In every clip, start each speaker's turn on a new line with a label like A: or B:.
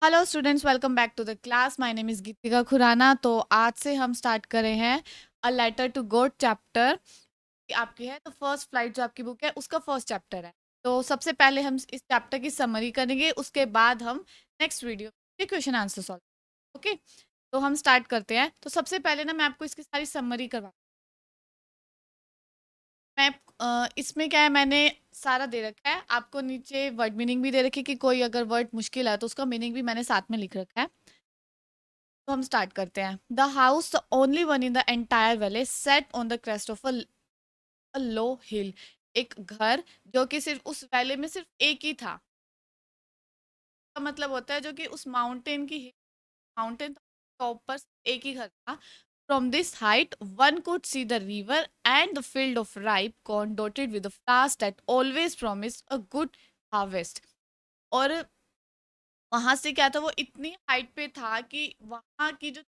A: Hello students, welcome back to the class. My name is Geetika Khurana. तो आज से हम स्टार्ट कर रहे हैं a letter to God chapter. आपकी है तो फर्स्ट फ्लाइट जो आपकी बुक है उसका फर्स्ट चैप्टर है। तो सबसे पहले हम इस चैप्टर की समरी करेंगे, उसके बाद हम नेक्स्ट वीडियो के क्वेश्चन आंसर सॉल्व। ओके, तो हम स्टार्ट करते हैं। तो सबसे पहले ना मैं आपको इसकी सारी समरी करवा। मैं इसमें क्या है, मैंने सारा दे रखा है आपको, नीचे वर्ड मीनिंग भी दे रखी है कि कोई अगर वर्ड मुश्किल है तो उसका मीनिंग भी मैंने साथ में लिख रखा है। तो हम स्टार्ट करते हैं। The house, the only one in the entire valley, set on the crest of a low hill. एक घर जो कि सिर्फ उस वैली में सिर्फ एक ही था, का मतलब होता है जो कि उस माउंटेन टॉप पर एक ही घर था। From this height one could see the river and the field of ripe corn dotted with the flowers that always promise a good harvest. और वहां से क्या था, वो इतनी हाइट पे था कि वहां की जो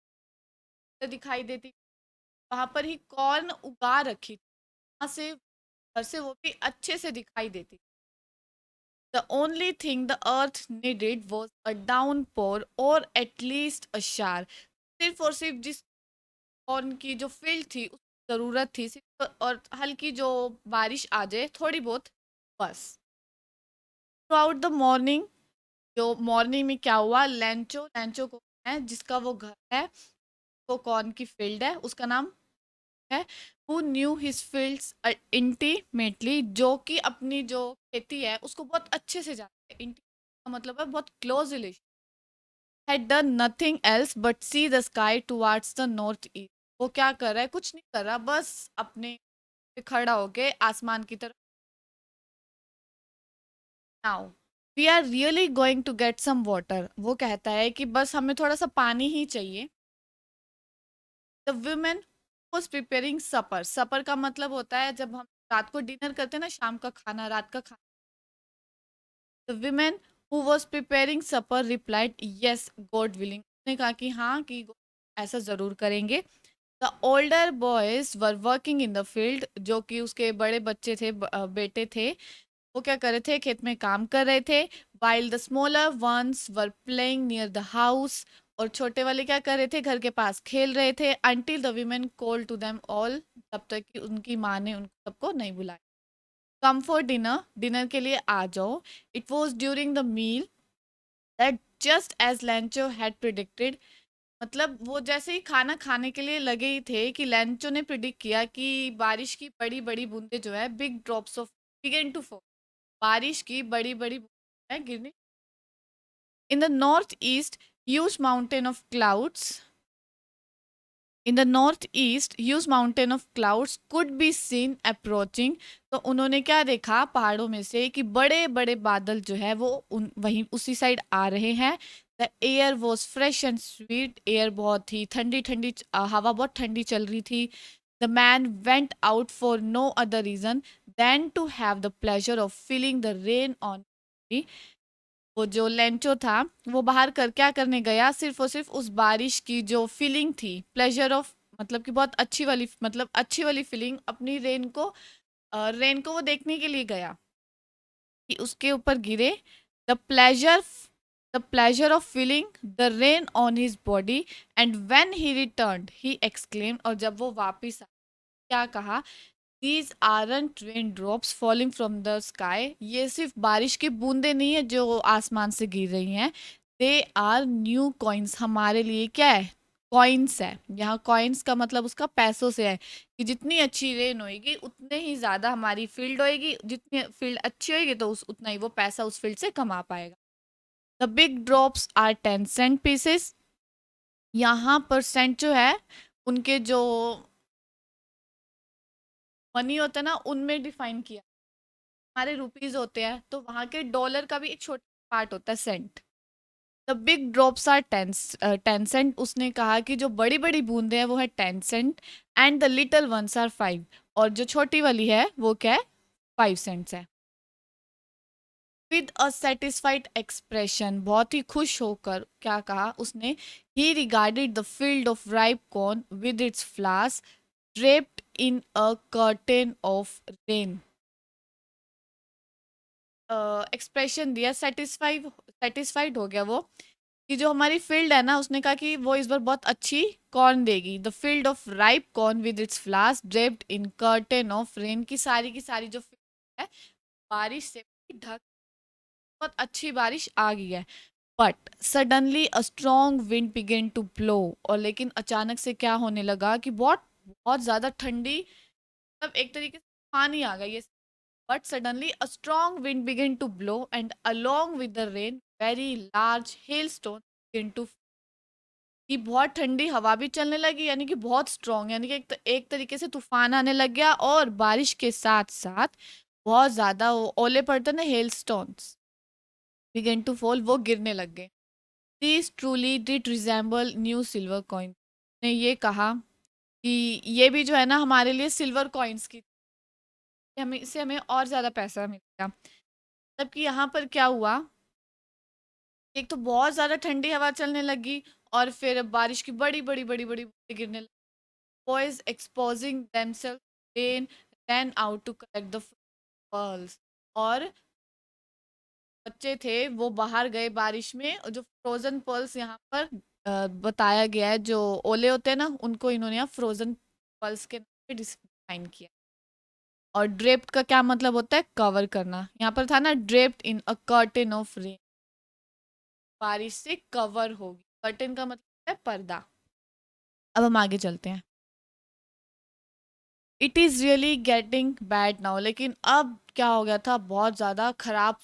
A: दिखाई देती, वहां पर ही कॉर्न उगा रखी थी। वहां से घर से वो भी अच्छे से दिखाई देती। The only thing the earth needed was a downpour or at least अ शार। सिर्फ और सिर्फ जिस कॉर्न की जो फील्ड थी उसकी जरूरत थी, सिर्फ और हल्की जो बारिश आ जाए थोड़ी बहुत, बस। थ्रू आउट द मॉर्निंग, जो मॉर्निंग में क्या हुआ, लेंचो लेंचो को है जिसका वो घर है, वो कॉर्न की फील्ड है, उसका नाम है who knew his fields intimately, जो कि अपनी जो खेती है उसको बहुत अच्छे से जानते हैं। इंटीमेट का मतलब है बहुत close relation. Had done nothing else but see the sky towards the north east. वो क्या कर रहा है, कुछ नहीं कर रहा, बस अपने पे खड़ा होके आसमान की तरफ। Now we are really going to get some water. वो कहता है कि बस हमें थोड़ा सा पानी ही चाहिए। द वुमेन वॉज प्रिपेयरिंग सपर। सपर का मतलब होता है जब हम रात को डिनर करते हैं ना, शाम का खाना, रात का खाना। The women who was preparing supper replied yes God willing. उसने कहा कि हाँ, कि ऐसा जरूर करेंगे। The older boys were working in the field. जो कि उसके बड़े बच्चे थे, बेटे थे, वो क्या कर रहे थे, खेत में काम कर रहे थे। While the smaller ones were playing near the house. और छोटे वाले क्या कर रहे थे, घर के पास खेल रहे थे। Until the women call to them all, तब तक कि उनकी माँ ने उन सबको नहीं बुलाया। कम फॉर डिनर, डिनर के लिए आ जाओ। It was during the meal that just as Lencho had predicted. मतलब वो जैसे ही खाना खाने के लिए लगे ही थे कि लेंचो ने प्रिडिक्ट किया कि बारिश की बड़ी बड़ी बूंदें जो है, big drops of began to fall. बारिश की बड़ी बड़ी बूंदें गिरनी। In the north east huge mountain of clouds, in the north east huge mountain of clouds could be seen approaching. तो उन्होंने क्या देखा, पहाड़ों में से कि बड़े बड़े बादल जो है वो वहीं उसी साइड आ रहे हैं। The air was fresh and sweet. Air बहुत ही ठंडी ठंडी, हवा बहुत ठंडी चल रही थी। The man went out for no other reason than to have the pleasure of feeling the rain on. वो जो लेंचो था, वो बाहर कर क्या करने गया, सिर्फ और सिर्फ उस बारिश की जो फीलिंग थी, प्लेजर ऑफ मतलब कि बहुत अच्छी वाली, मतलब अच्छी वाली फीलिंग अपनी रेन को वो देखने के लिए गया कि उसके ऊपर गिरे। The pleasure the pleasure of feeling the rain on his body. And when he returned he exclaimed, और जब वो वापस क्या कहा, these aren't rain drops falling from the sky. ये सिर्फ बारिश की बूंदें नहीं है जो आसमान से गिर रही हैं। They are new coins. हमारे लिए क्या है, कॉइन्स है। यहाँ कॉइन्स का मतलब उसका पैसों से है कि जितनी अच्छी रेन होएगी उतने ही ज़्यादा हमारी फील्ड होएगी, जितनी फील्ड अच्छी होएगी तो उस उतना ही वो पैसा उस फील्ड से कमा पाएगा। The big drops are 10 cent pieces. यहाँ पर सेंट जो है, उनके जो मनी होता है ना, उनमें डिफाइन किया। हमारे रुपीज होते हैं तो वहां के डॉलर का भी एक छोटा पार्ट होता है cent. The big drops are 10 cent. उसने कहा कि जो बड़ी बड़ी बूंदे हैं वो है 10 cent, and the little ones are 5। और जो छोटी वाली है वो क्या है, 5 सेंट्स है। विद अ सेटिस्फाइड एक्सप्रेशन, बहुत ही खुश होकर क्या कहा उसने, ही regarded the field of ripe corn with its flowers draped in a curtain of rain. Expression दिया, सेटिस्फाइड सेटिस्फाइड हो गया वो कि जो हमारी फील्ड है ना, उसने कहा कि वो इस बार बहुत अच्छी कॉर्न देगी। The field of ripe corn with its flowers draped in curtain of rain, की सारी जो फील्ड है बारिश से ढक, बहुत अच्छी बारिश आ गई है। But suddenly a strong wind began to blow, और लेकिन अचानक से क्या होने लगा कि बहुत बहुत ज्यादा ठंडी, मतलब एक तरीके से पानी आ गई है। But suddenly a strong wind began to blow and along with the rain very large hail stone began to, कि बहुत ठंडी हवा भी चलने लगी, यानी कि बहुत स्ट्रॉन्ग, यानी कि एक तरीके से तूफान आने लग गया, और बारिश के साथ साथ बहुत ज्यादा वो ओले पड़ते ना, hail stones began to fall, वो गिरने लग गए। This truly did resemble new silver coin, ने ये कहा कि ये भी जो है ना हमारे लिए सिल्वर कॉइन्स की, हमें इससे हमें और ज्यादा पैसा मिलेगा। जबकि यहाँ पर क्या हुआ, एक तो बहुत ज्यादा ठंडी हवा चलने लगी, और फिर बारिश की बड़ी बड़ी बड़ी बड़ी बूंदें गिरने लगी। Boys exposing themselves then ran out to collect the pearls, और बच्चे थे वो बाहर गए बारिश में, और जो फ्रोजन पर्ल्स यहाँ पर बताया गया है, जो ओले होते हैं ना, उनको इन्होंने यहाँ फ्रोजन पर्ल्स के नाम पे डिफाइन किया। और ड्रेप्ड का क्या मतलब होता है, कवर करना। यहाँ पर था ना draped in a curtain of rain, बारिश से कवर होगी। कर्टेन का मतलब है पर्दा। अब हम आगे चलते हैं। It is really getting bad now, लेकिन अब क्या हो गया था, बहुत ज्यादा खराब,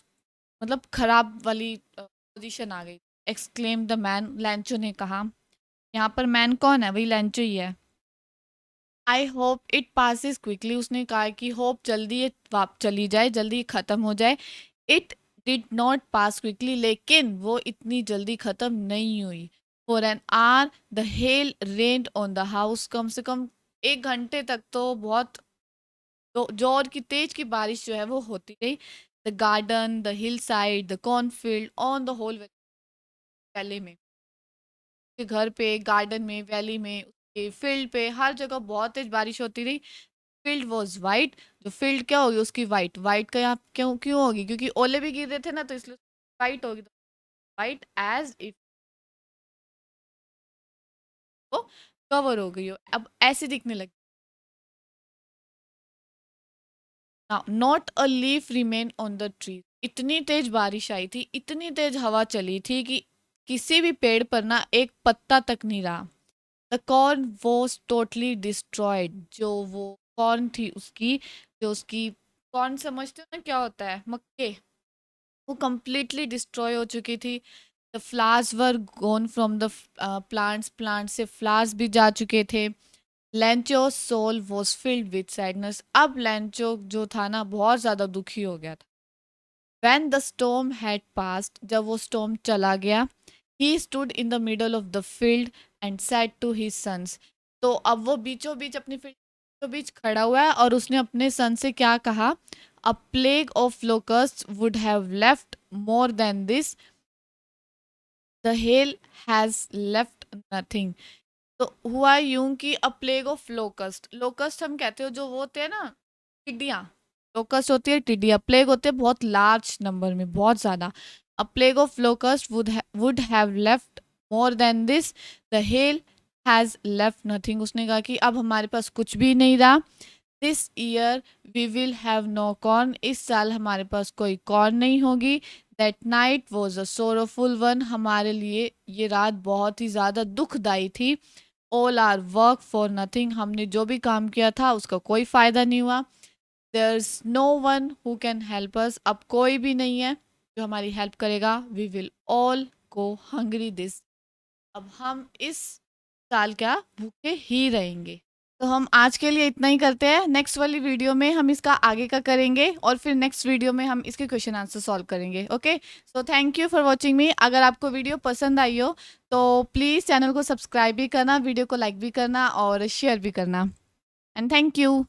A: मतलब खराब वाली पोजीशन आ गई। एक्सक्लेम द मैन, लैंचो ने कहा। यहाँ पर मैन कौन है, वही लैंचो ही है। I hope it passes quickly, उसने कहा कि होप जल्दी ये वाप चली जाए, जल्दी खत्म हो जाए। It did not pass quickly, लेकिन वो इतनी जल्दी खत्म नहीं हुई। For an hour the hail rained on the house, कम से कम 1 घंटे तक तो बहुत जोर की तेज की बारिश जो है वो होती रही। The garden, the hill side, the cornfield, on the whole valley में, के घर पे, गार्डन में, वैली में, उसके फील्ड पे, हर जगह बहुत तेज बारिश होती रही। फील्ड वॉज वाइट, जो फील्ड क्या होगी उसकी वाइट, वाइट का यहाँ क्यों क्यों होगी, क्योंकि ओले भी गिर रहे थे ना, तो इसलिए वाइट होगी। तो वाइट एज इफ वो कवर हो गई हो, अब ऐसे दिखने लगी। Not a leaf remain on the tree, इतनी तेज बारिश आई थी, इतनी तेज हवा चली थी कि किसी भी पेड़ पर ना एक पत्ता तक नहीं रहा। The corn was totally destroyed, जो वो कॉर्न थी उसकी, जो उसकी कॉर्न समझते हो ना क्या होता है, मक्के, वो completely डिस्ट्रॉय हो चुकी थी। The flowers were gone from the plants, plant से फ्लावर्स भी जा चुके थे। Lencho soul was filled with sadness, अब लेंचो जो था ना बहुत ज्यादा दुखी हो गया था। When the storm had passed, जब वो storm चला गया, he stood in the middle of the field and said to his sons, तो अब वो बीचों बीच अपनी फील्ड बीचों बीच खड़ा हुआ है, और उसने अपने सन से क्या कहा, a plague of locusts would have left more than this, the hail has left nothing। तो हुआ यूं कि अ प्लेग ऑफ लोकस्ट, लोकस्ट हम कहते हो जो वो होते हैं ना, टिड्डियां, लोकस्ट होती है टिड्डियां, प्लेग होते हैं बहुत लार्ज नंबर में, बहुत ज्यादा। अ plague of locust would have left more than this, the hell has left nothing, उसने कहा कि अब हमारे पास कुछ भी नहीं रहा। This year we will have no corn, इस साल हमारे पास कोई कॉर्न नहीं होगी। That night was a sorrowful one, हमारे लिए ये रात बहुत ही ज़्यादा दुखदाई थी। All our work for nothing, हमने जो भी काम किया था उसका कोई फ़ायदा नहीं हुआ। There is no one who can help us, अब कोई भी नहीं है जो हमारी हेल्प करेगा। We will all go hungry this, अब हम इस साल क्या भूखे ही रहेंगे। तो हम आज के लिए इतना ही करते हैं, नेक्स्ट वाली वीडियो में हम इसका आगे का करेंगे, और फिर नेक्स्ट वीडियो में हम इसके क्वेश्चन आंसर सॉल्व करेंगे। Okay, so thank you for watching मी। अगर आपको वीडियो पसंद आई हो तो प्लीज़ चैनल को सब्सक्राइब भी करना, वीडियो को लाइक भी करना और शेयर भी करना, एंड थैंक यू।